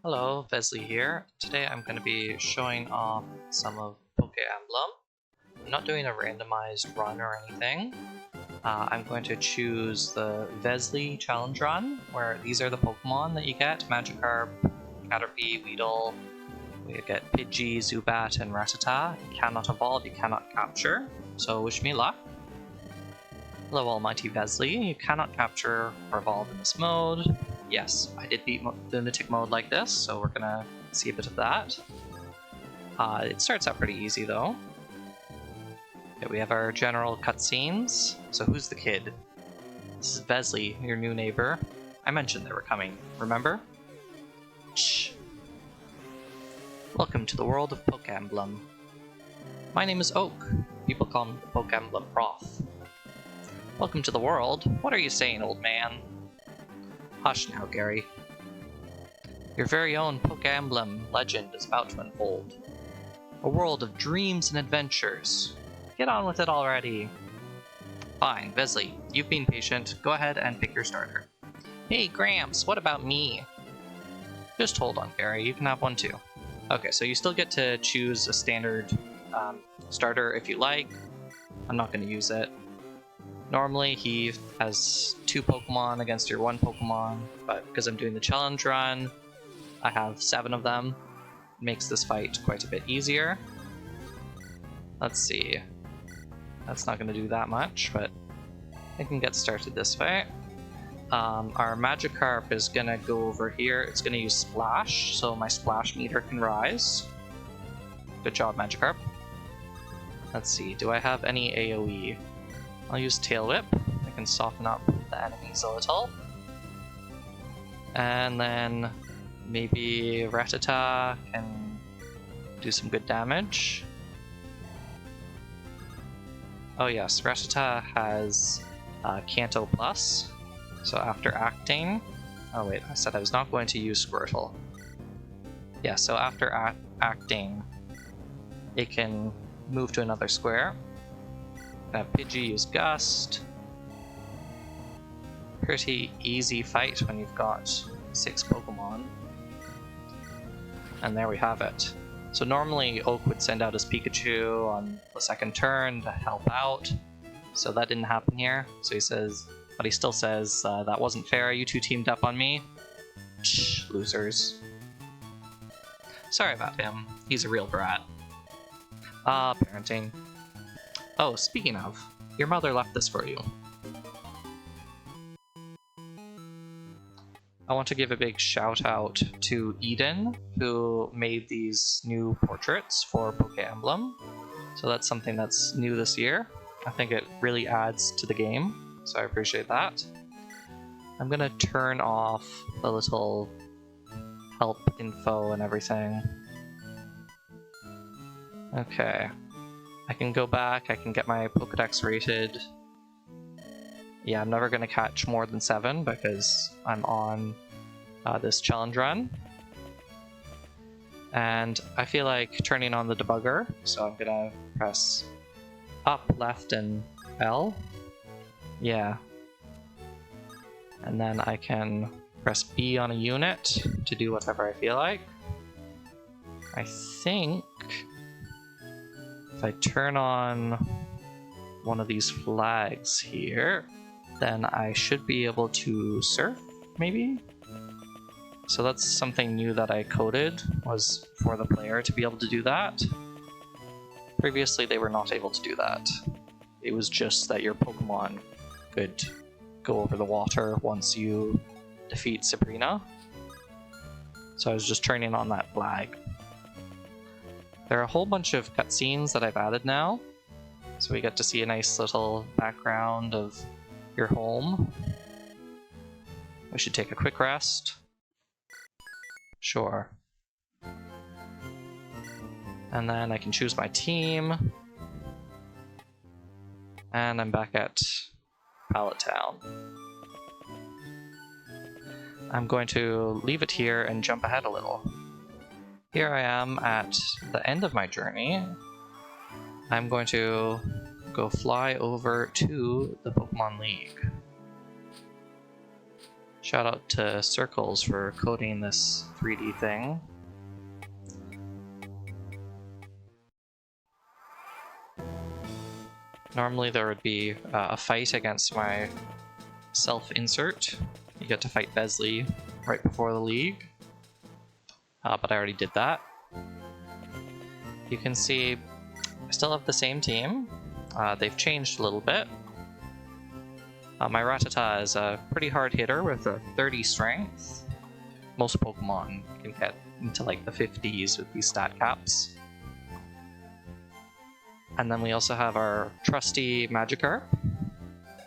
Hello, Vesly here. Today I'm going to be showing off some of Pokémblem. I'm not doing a randomized run or anything. I'm going to choose the Vesly challenge run, where these are the Pokemon that you get: Magikarp, Caterpie, Weedle. We get Pidgey, Zubat, and Rattata. You cannot evolve, you cannot capture, so wish me luck. Hello, Almighty Vesly. You cannot capture or evolve in this mode. Yes, I did beat Lunatic mode like this, so we're gonna see a bit of that. It starts out pretty easy though. Okay, we have our general cutscenes. So who's the kid? This is Vesly, your new neighbor. I mentioned they were coming, remember? Shh. Welcome to the world of Pokémblem. My name is Oak. People call me the Pokémblem Prof. Welcome to the world. What are you saying, old man? Hush now, Gary. Your very own Pokémblem legend is about to unfold. A world of dreams and adventures. Get on with it already. Fine, Vesly, you've been patient. Go ahead and pick your starter. Hey, Gramps, what about me? Just hold on, Gary. You can have one too. Okay, so you still get to choose a standard starter if you like. I'm not going to use it. Normally he has 2 Pokemon against your 1 Pokemon, but because I'm doing the challenge run, I have 7 of them. It makes this fight quite a bit easier. Let's see. That's not going to do that much, but I can get started this way. Our Magikarp is going to go over here. It's going to use Splash, so my Splash meter can rise. Good job, Magikarp. Let's see, do I have any AoE? I'll use Tail Whip. I can soften up the enemies a little. And then maybe Rattata can do some good damage. Oh yes, Rattata has Kanto Plus. So after acting... Oh wait, I said I was not going to use Squirtle. Yeah, so after acting, it can move to another square. Pidgey use Gust. Pretty easy fight when you've got 6 Pokemon. And there we have it. So normally Oak would send out his Pikachu on the second turn to help out. So that didn't happen here. So he says, but he still says, that wasn't fair, you 2 teamed up on me. Shh, losers. Sorry about him, he's a real brat. Parenting. Oh, speaking of, your mother left this for you. I want to give a big shout out to Eden, who made these new portraits for Pokémblem. So that's something that's new this year. I think it really adds to the game, so I appreciate that. I'm gonna turn off the little help info and everything. Okay. I can go back, I can get my Pokedex rated. Yeah, I'm never going to catch more than 7 because I'm on this challenge run. And I feel like turning on the debugger, so I'm going to press up, left, and L. Yeah. And then I can press B on a unit to do whatever I feel like. I think... if I turn on one of these flags here, then I should be able to surf, maybe? So that's something new that I coded, was for the player to be able to do that. Previously they were not able to do that. It was just that your Pokemon could go over the water once you defeat Sabrina. So I was just turning on that flag. There are a whole bunch of cutscenes that I've added now, so we get to see a nice little background of your home. We should take a quick rest. Sure. And then I can choose my team. And I'm back at Pallet Town. I'm going to leave it here and jump ahead a little. Here I am at the end of my journey. I'm going to go fly over to the Pokemon League. Shout out to Circles for coding this 3D thing. Normally there would be a fight against my self-insert. You get to fight Vesly right before the league, but I already did that. You can see I still have the same team. They've changed a little bit. My Rattata is a pretty hard hitter with a 30 strength. Most Pokemon can get into like the 50s with these stat caps. And then we also have our trusty Magikarp.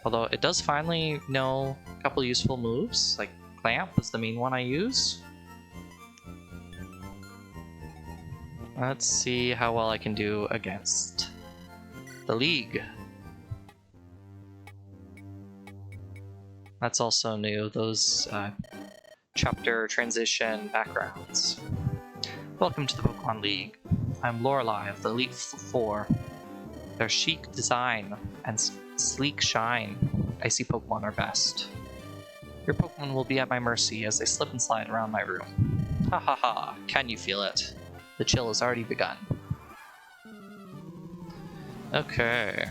Although it does finally know a couple useful moves, like Clamp is the main one I use. Let's see how well I can do against the League. That's also new, those chapter transition backgrounds. Welcome to the Pokemon League. I'm Lorelei of the Elite Four. Their chic design and sleek shine, icy Pokemon are best. Your Pokemon will be at my mercy as they slip and slide around my room. Ha ha ha, can you feel it? The chill has already begun. Okay.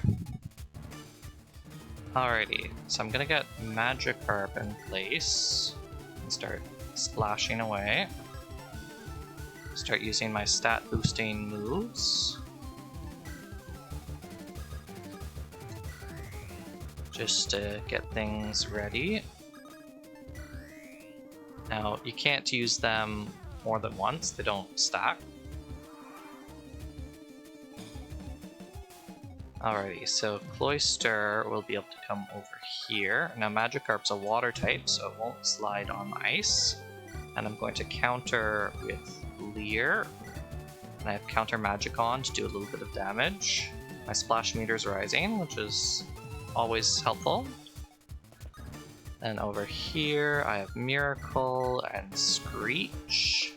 Alrighty, so I'm gonna get Magikarp in place and start splashing away. Start using my stat boosting moves. Just to get things ready. Now, you can't use them more than once, they don't stack. Alrighty, so Cloyster will be able to come over here. Now Magikarp's a water type, so it won't slide on ice. And I'm going to counter with Leer. And I have counter magic on to do a little bit of damage. My splash meter's rising, which is always helpful. Then over here I have Miracle and Screech.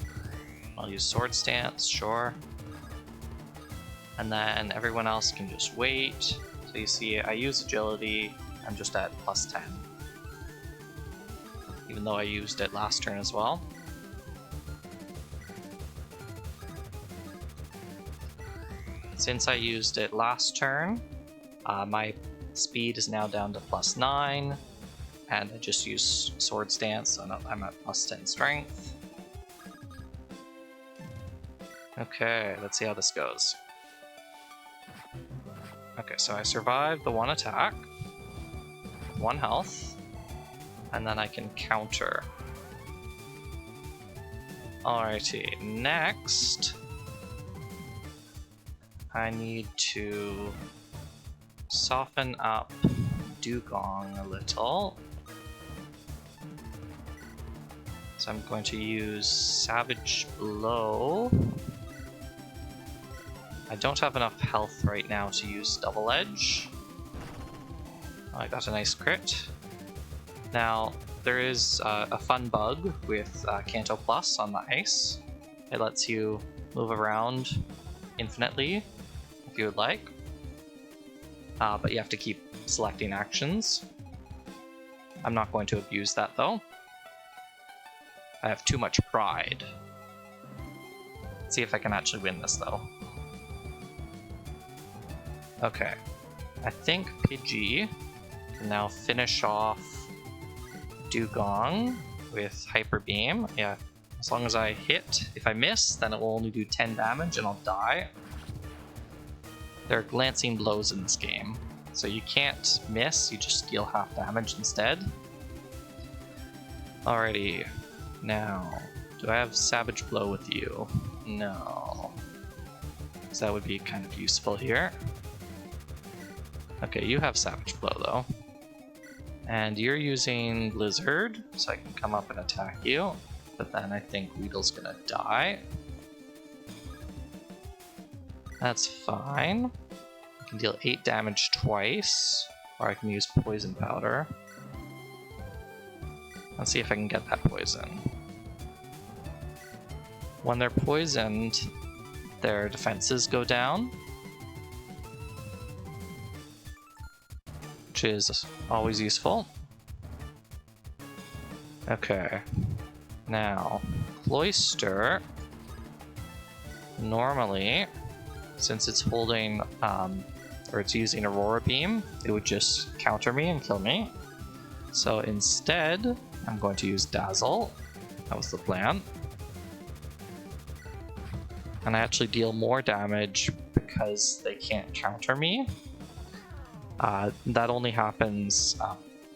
I'll use Sword Stance, sure. And then everyone else can just wait. So you see I use Agility, I'm just at +10. Even though I used it last turn as well. Since I used it last turn, my speed is now down to +9, and I just use Sword Stance, so I'm at +10 strength. Okay, let's see how this goes. Okay, so I survived the one attack, 1 health, and then I can counter. Alrighty, next I need to soften up Dugong a little. So I'm going to use Savage Blow. I don't have enough health right now to use Double Edge. I got a nice crit. Now, there is a fun bug with Kanto Plus on the ice. It lets you move around infinitely if you would like. But you have to keep selecting actions. I'm not going to abuse that though. I have too much pride. Let's see if I can actually win this though. Okay, I think Pidgey can now finish off Dugong with Hyper Beam. Yeah, as long as I hit. If I miss, then it will only do 10 damage and I'll die. There are glancing blows in this game, so you can't miss, you just deal half damage instead. Alrighty, now, do I have Savage Blow with you? No. So that would be kind of useful here. Okay, you have Savage Blow though. And you're using Blizzard, so I can come up and attack you. But then I think Weedle's gonna die. That's fine. I can deal 8 damage twice, or I can use Poison Powder. Let's see if I can get that poison. When they're poisoned, their defenses go down, which is always useful. Okay. Now, Cloyster, normally, since it's holding, or it's using Aurora Beam, it would just counter me and kill me. So instead, I'm going to use Dazzle. That was the plan. And I actually deal more damage because they can't counter me. That only happens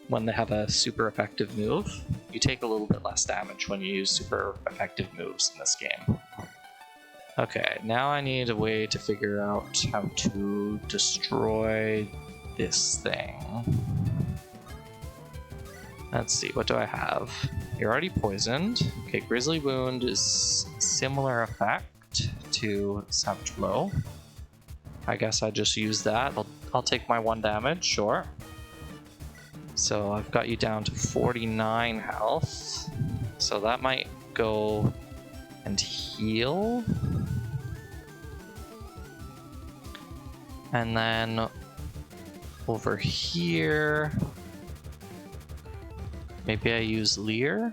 when they have a super effective move. You take a little bit less damage when you use super effective moves in this game. Okay, now I need a way to figure out how to destroy this thing. Let's see, what do I have? You're already poisoned. Okay, Grizzly Wound is similar effect to Savage Blow. I guess I just use that. I'll take my 1 damage, sure. So I've got you down to 49 health. So that might go and heal. And then over here, maybe I use Leer.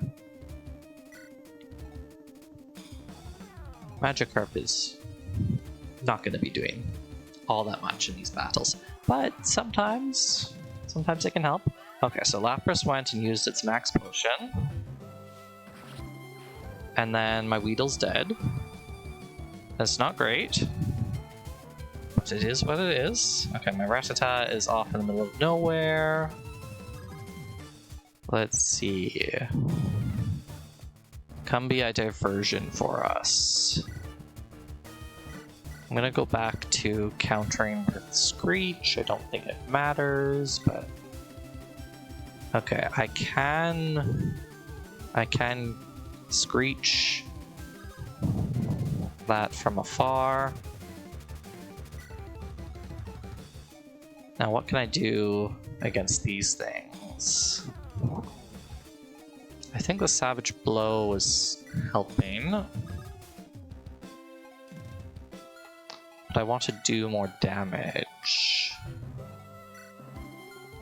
Magikarp is not going to be doing all that much in these battles, but sometimes it can help. Okay, so Lapras went and used its max potion, and then my Weedle's dead. That's not great, but it is what it is. Okay, my Rattata is off in the middle of nowhere. Let's see. Come be a diversion for us. I'm gonna go back to countering with Screech. I don't think it matters, but okay, I can Screech that from afar. Now what can I do against these things? I think the Savage Blow was helping, but I want to do more damage.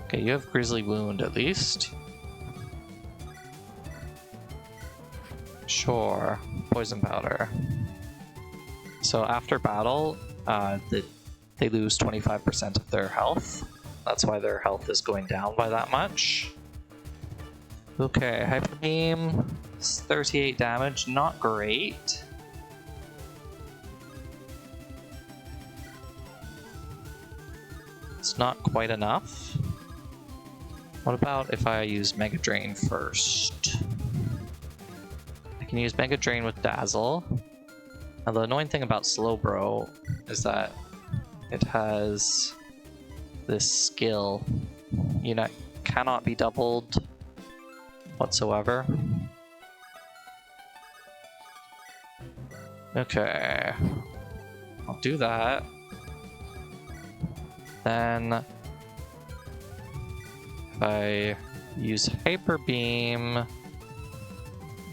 Okay, you have Grizzly Wound at least. Sure, Poison Powder. So after battle, they lose 25% of their health. That's why their health is going down by that much. Okay, Hyper Beam, 38 damage, not great. It's not quite enough. What about if I use Mega Drain first? I can use Mega Drain with Dazzle. Now the annoying thing about Slowbro is that it has this skill, you know, cannot be doubled whatsoever. Okay, I'll do that. Then if I use Hyper Beam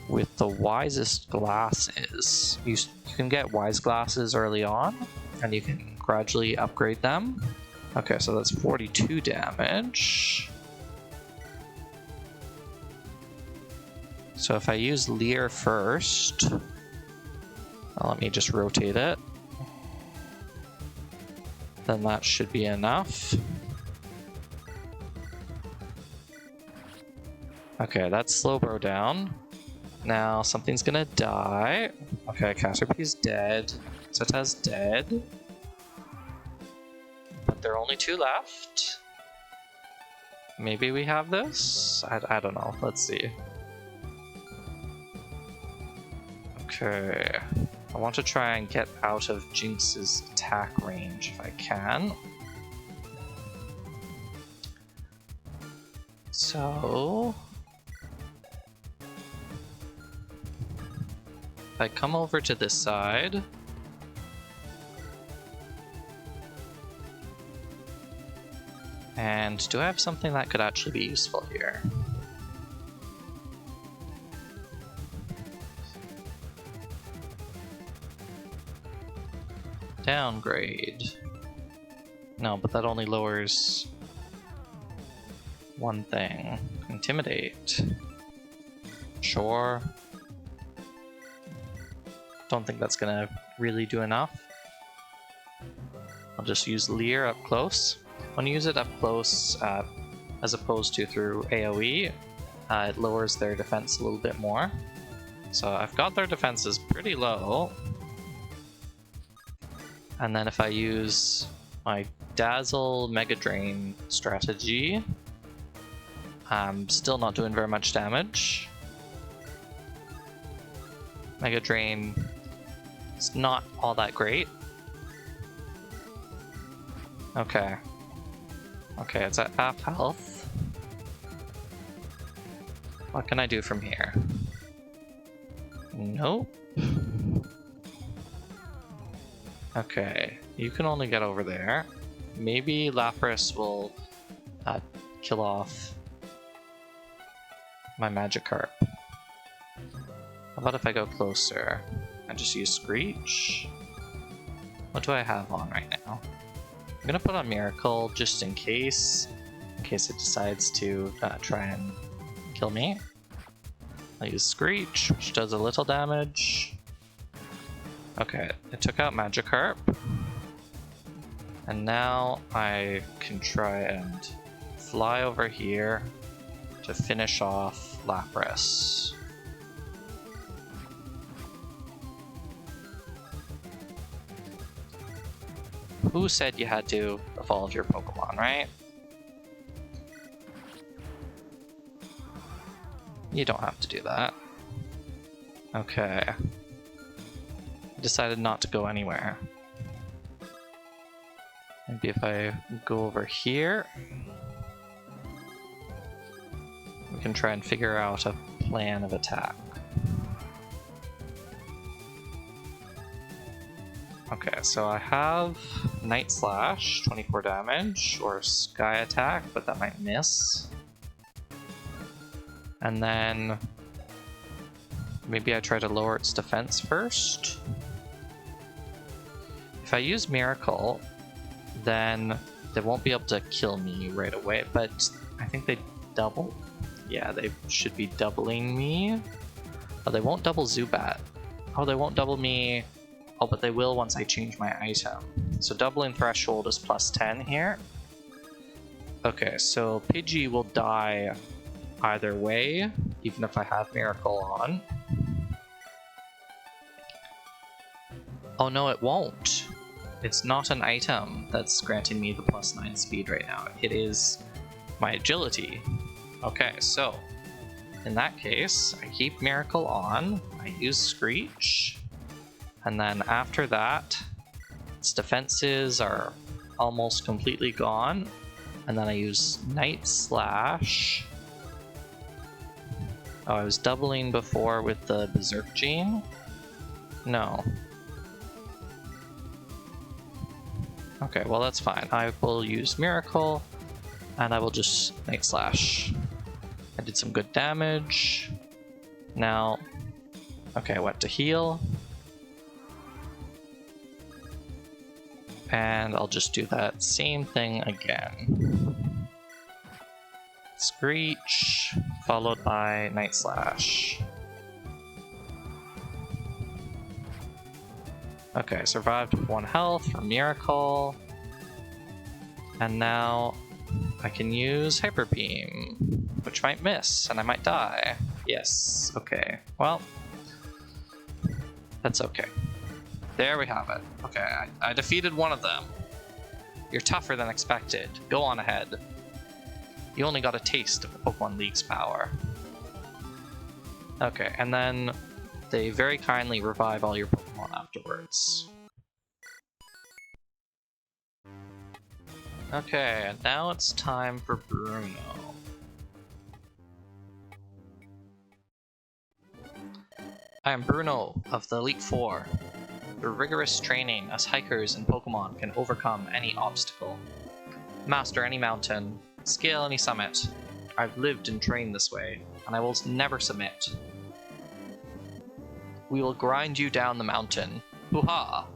with the Wisest Glasses, you can get Wise Glasses early on, and you can gradually upgrade them. Okay, so that's 42 damage. So if I use Leer first, let me just rotate it. Then that should be enough. Okay, that's Slowbro down. Now something's gonna die. Okay, Caterpie's dead. Zeta's dead. But there are only 2 left. Maybe we have this? I don't know. Let's see. Okay. I want to try and get out of Jinx's attack range if I can. So if I come over to this side, and do I have something that could actually be useful here? Downgrade. No, but that only lowers one thing. Intimidate. sure. Don't think that's gonna really do enough. I'll just use Leer up close. When you use it up close, as opposed to through AoE, it lowers their defense a little bit more. So I've got their defenses pretty low. And then if I use my Dazzle Mega Drain strategy, I'm still not doing very much damage. Mega Drain is not all that great. Okay. Okay, it's at half health. What can I do from here? Nope. Okay, you can only get over there. Maybe Lapras will kill off my Magikarp. How about if I go closer and just use Screech? What do I have on right now? I'm gonna put on Miracle just in case it decides to try and kill me. I'll use Screech, which does a little damage. Okay, it took out Magikarp. And now I can try and fly over here to finish off Lapras. Who said you had to evolve your Pokemon, right? You don't have to do that. Okay. I decided not to go anywhere. Maybe if I go over here, we can try and figure out a plan of attack. Okay, so I have Night Slash, 24 damage, or Sky Attack, but that might miss. And then maybe I try to lower its defense first. If I use Miracle, then they won't be able to kill me right away, but I think they double. Yeah, they should be doubling me. Oh, they won't double Zubat. Oh, they won't double me. Oh, but they will once I change my item. So doubling threshold is plus 10 here. Okay, so Pidgey will die either way, even if I have Miracle on. Oh no, it won't. It's not an item that's granting me the plus 9 speed right now. It is my agility. Okay, so in that case, I keep Miracle on, I use Screech, and then after that, its defenses are almost completely gone, and then I use Night Slash. Oh, I was doubling before with the Berserk Gene? No. Okay, well that's fine. I will use Miracle, and I will just Night Slash. I did some good damage. Now, okay, I went to heal. And I'll just do that same thing again. Screech, followed by Night Slash. Okay, survived with 1 health for Miracle. And now I can use Hyper Beam, which might miss, and I might die. Yes, okay. Well, that's okay. There we have it. Okay, I defeated one of them. You're tougher than expected. Go on ahead. You only got a taste of the Pokemon League's power. Okay, and then they very kindly revive all your Pokemon afterwards. Okay, and now it's time for Bruno. I am Bruno of the Elite Four. Through rigorous training, us hikers and Pokemon can overcome any obstacle, master any mountain, scale any summit. I've lived and trained this way, and I will never submit. We will grind you down the mountain. Hoo-ha!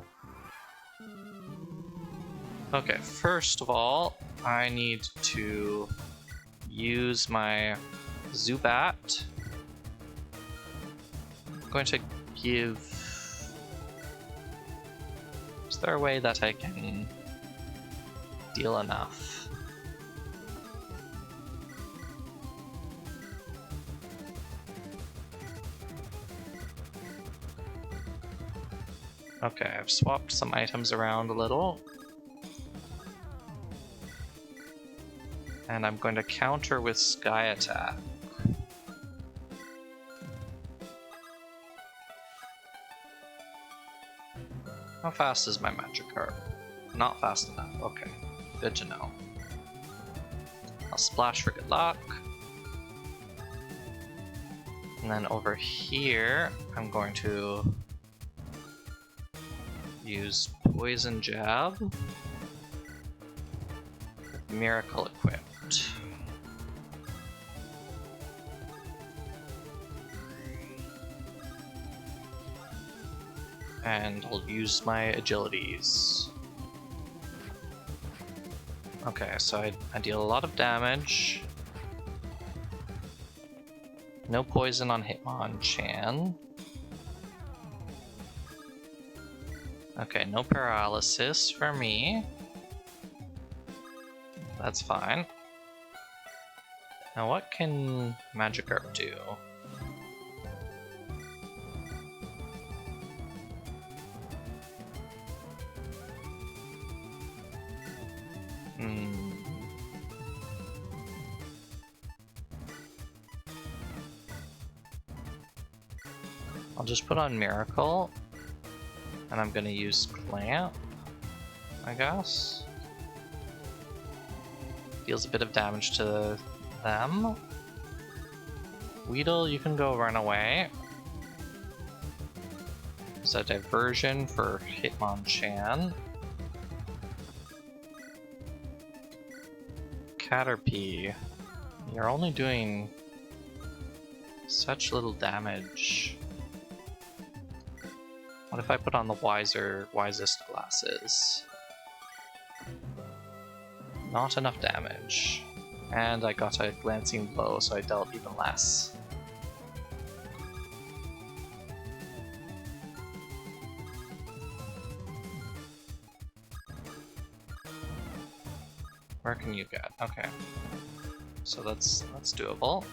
Okay, first of all, I need to use my Zubat going to give... Is there a way that I can deal enough? Okay, I've swapped some items around a little. And I'm going to counter with Sky Attack. How fast is my Magikarp? Not fast enough. Okay, good to know. I'll splash for good luck. And then over here, I'm going to use Poison Jab. Miracle equipped. And I'll use my agilities. Okay, so I deal a lot of damage. No poison on Hitmonchan. Okay, no paralysis for me. That's fine. Now what can Magikarp do? I'll just put on Miracle, and I'm gonna use Clamp, I guess. Deals a bit of damage to them. Weedle, you can go run away. There's a diversion for Hitmonchan. Caterpie, you're only doing such little damage. What if I put on the wisest glasses? Not enough damage. And I got a glancing blow, so I dealt even less. Where can you get? Okay. So that's doable.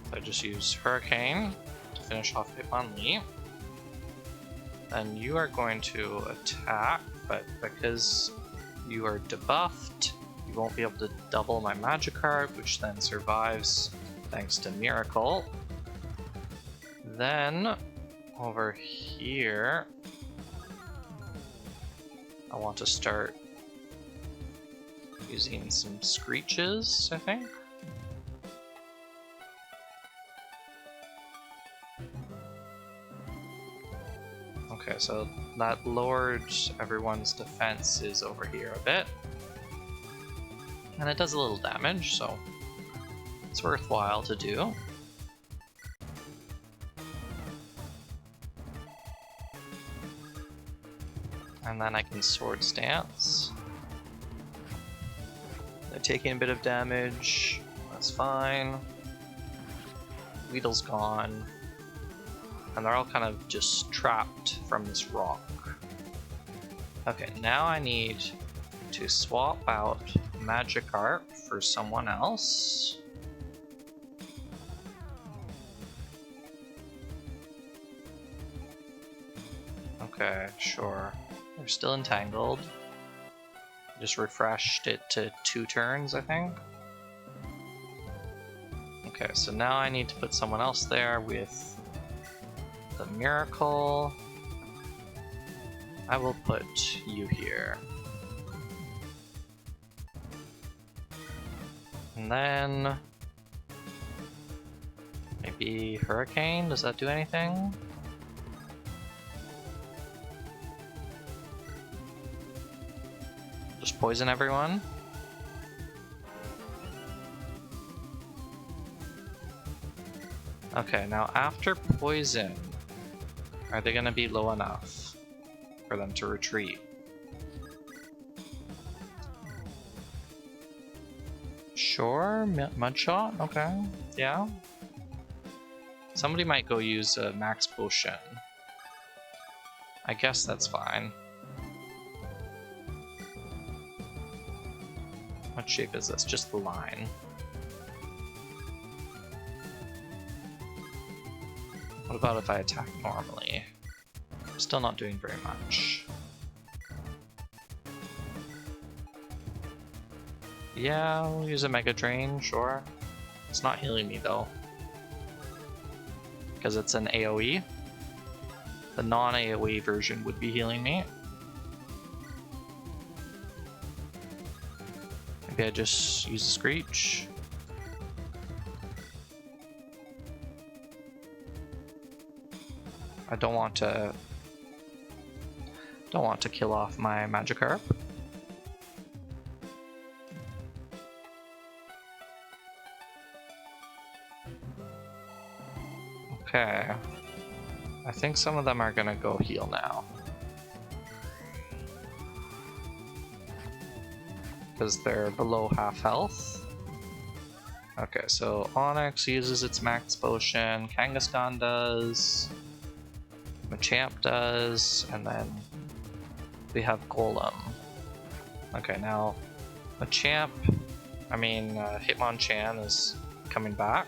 So I just use Hurricane to finish off Hitmonlee. Then you are going to attack, but because you are debuffed, you won't be able to double my Magikarp, which then survives thanks to Miracle. Then, over here, I want to start using some Screeches, I think. Okay, so that lowered everyone's defenses over here a bit. And it does a little damage, so it's worthwhile to do. And then I can Sword Stance. They're taking a bit of damage, that's fine. Weedle's gone. And they're all kind of just trapped from this rock. Okay, now I need to swap out Magikarp for someone else. Okay, sure. They're still entangled. Just refreshed it to 2 turns, I think. Okay, so now I need to put someone else there with the Miracle. I will put you here. And then maybe Hurricane, does that do anything? Just poison everyone? Okay, now after poison, are they gonna be low enough for them to retreat? Sure, Mudshot, okay, yeah. Somebody might go use a max potion. I guess that's fine. What shape is this? Just the line. What about if I attack normally? Still not doing very much. Yeah, I'll use a Mega Drain, sure. It's not healing me though. Because it's an AoE. The non-AoE version would be healing me. Maybe I just use a Screech. I don't want to kill off my Magikarp. Okay. I think some of them are gonna go heal now. Because they're below half health. Okay, so Onyx uses its max potion, Kangaskhan does, Machamp does, and then we have Golem. Okay, now Hitmonchan is coming back,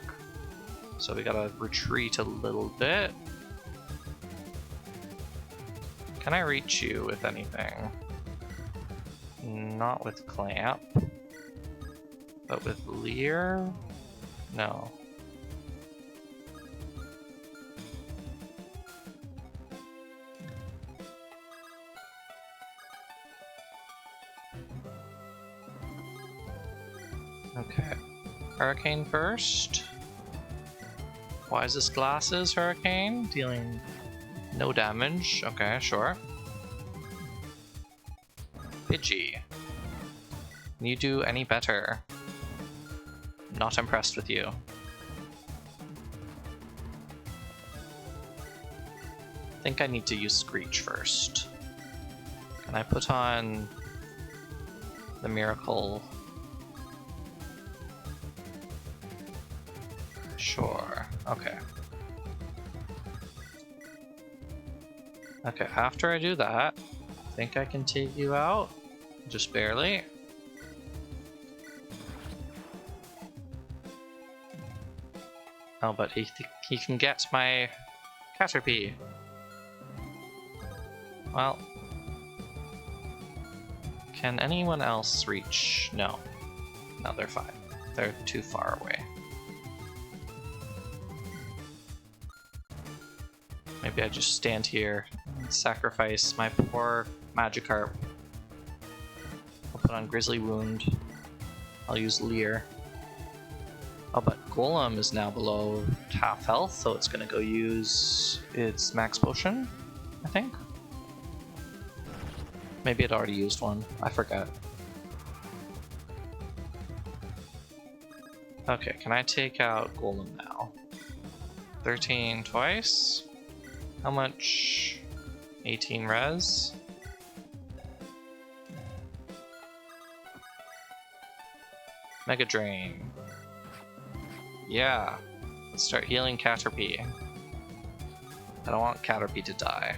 so we gotta retreat a little bit. Can I reach you with anything? Not with Clamp, but with Leer? No. Okay. Hurricane first. Why is this Glasses Hurricane? Dealing no damage. Okay, sure. Pidgey. Can you do any better? Not impressed with you. I think I need to use Screech first. Can I put on the Miracle? Sure. Okay. Okay, after I do that, I think I can take you out. Just barely. Oh, but he can get my Caterpie. Well, can anyone else reach? No. No, they're fine. They're too far away. Maybe I just stand here and sacrifice my poor Magikarp. I'll put on Grizzly Wound. I'll use Leer. Oh, but Golem is now below half health, so it's gonna go use its max potion, I think. Maybe it already used one. I forgot. Okay, can I take out Golem now? 13 twice. How much? 18 res. Mega Drain. Yeah. Let's start healing Caterpie. I don't want Caterpie to die.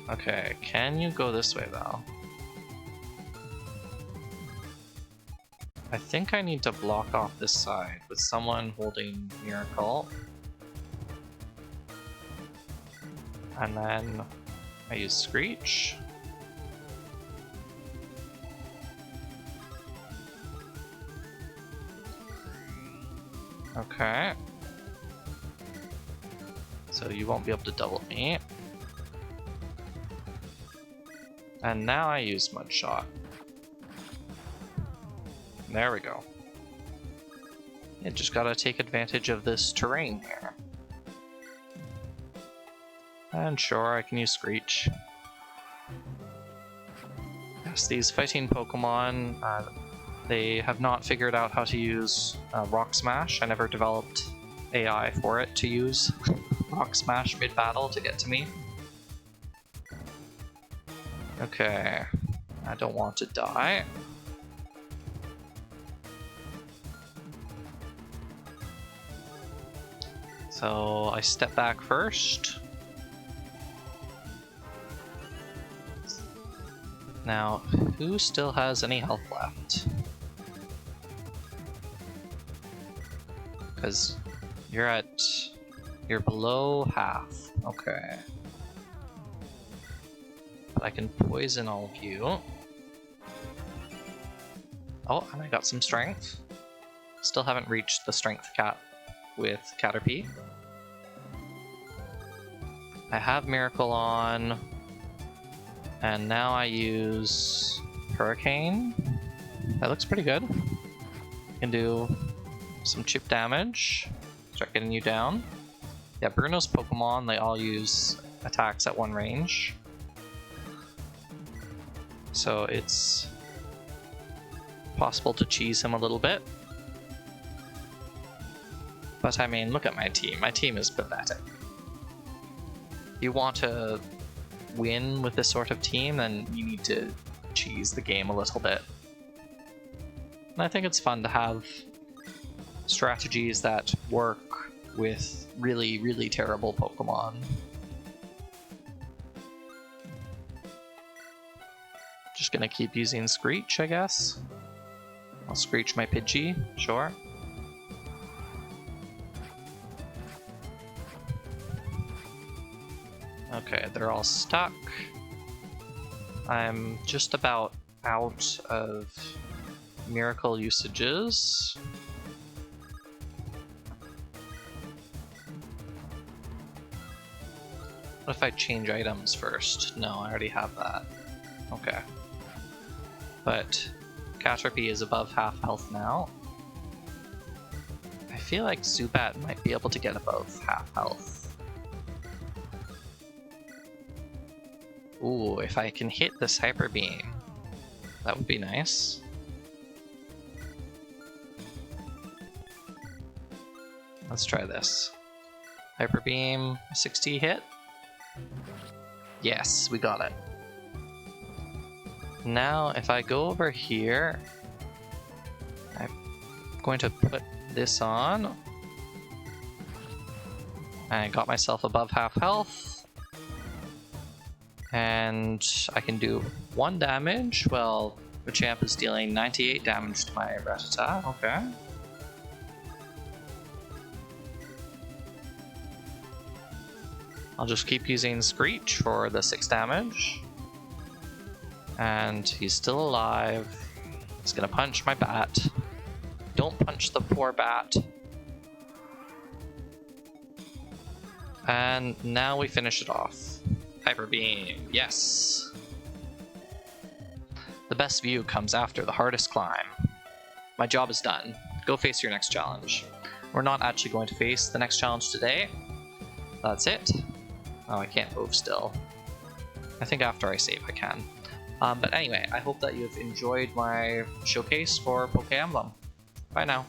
Okay, can you go this way though? I think I need to block off this side with someone holding Miracle. And then I use Screech. Okay. So you won't be able to double me. And now I use Mud Shot. There we go. You just gotta take advantage of this terrain here. And sure, I can use Screech. Yes, these fighting Pokemon, they have not figured out how to use Rock Smash. I never developed AI for it to use Rock Smash mid-battle to get to me. Okay, I don't want to die. So I step back first. Now, who still has any health left? Because you're below half. Okay. But I can poison all of you. Oh, and I got some strength. Still haven't reached the strength cap with Caterpie. I have Miracle on. And now I use Hurricane. That looks pretty good. Can do some chip damage. Start getting you down. Yeah, Bruno's Pokemon, they all use attacks at one range. So it's possible to cheese him a little bit. But I mean, look at my team. My team is pathetic. You want to win with this sort of team, then you need to cheese the game a little bit. And I think it's fun to have strategies that work with really, really terrible Pokemon. Just gonna keep using Screech, I guess. I'll Screech my Pidgey, sure. Okay, they're all stuck. I'm just about out of Miracle usages. What if I change items first? No, I already have that. Okay. But Caterpie is above half health now. I feel like Zubat might be able to get above half health. Ooh, if I can hit this Hyper Beam, that would be nice. Let's try this. Hyper Beam, 60 hit. Yes, we got it. Now, if I go over here, I'm going to put this on. I got myself above half health. And I can do 1 damage. Well, the champ is dealing 98 damage to my Rattata. Okay. I'll just keep using Screech for the 6 damage. And he's still alive. He's gonna punch my bat. Don't punch the poor bat. And now we finish it off. Hyper Beam, yes! The best view comes after the hardest climb. My job is done. Go face your next challenge. We're not actually going to face the next challenge today. That's it. Oh, I can't move still. I think after I save I can. But anyway, I hope that you've enjoyed my showcase for Pokémblem. Bye now.